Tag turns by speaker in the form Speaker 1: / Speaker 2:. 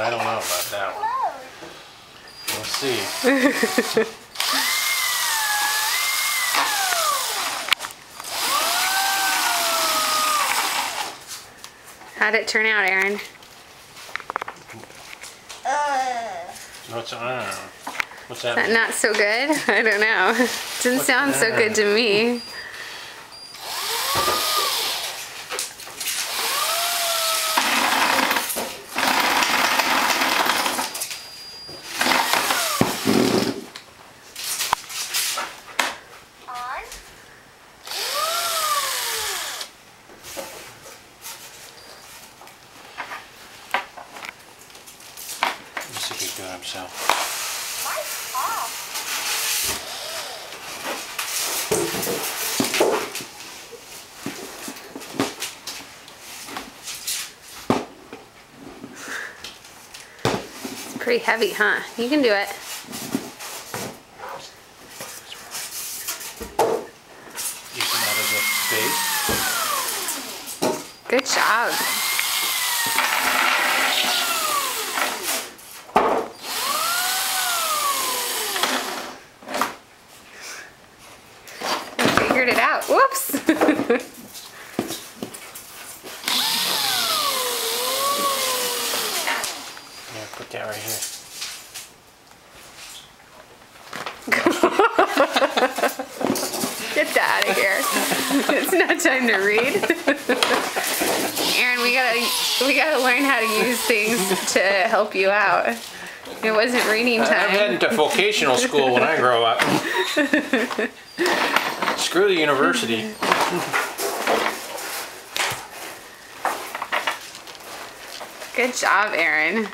Speaker 1: I don't know about that one. We'll see.
Speaker 2: How'd it turn out, Aaron?
Speaker 1: What's
Speaker 2: Is
Speaker 1: that?
Speaker 2: that not so good? I don't know. Didn't sound so good to me.
Speaker 1: Let's see if he can do it himself.
Speaker 2: It's pretty heavy, huh? You can do it.
Speaker 1: You come out of the base.
Speaker 2: Good job. You figured it out. Whoops.
Speaker 1: Yeah, put that right here.
Speaker 2: Get that out of here. It's not time to read. Aaron, we gotta learn how to use things to help you out. It wasn't reading
Speaker 1: I'm
Speaker 2: time.
Speaker 1: heading to vocational school when I grow up. Screw the university.
Speaker 2: Good job, Aaron.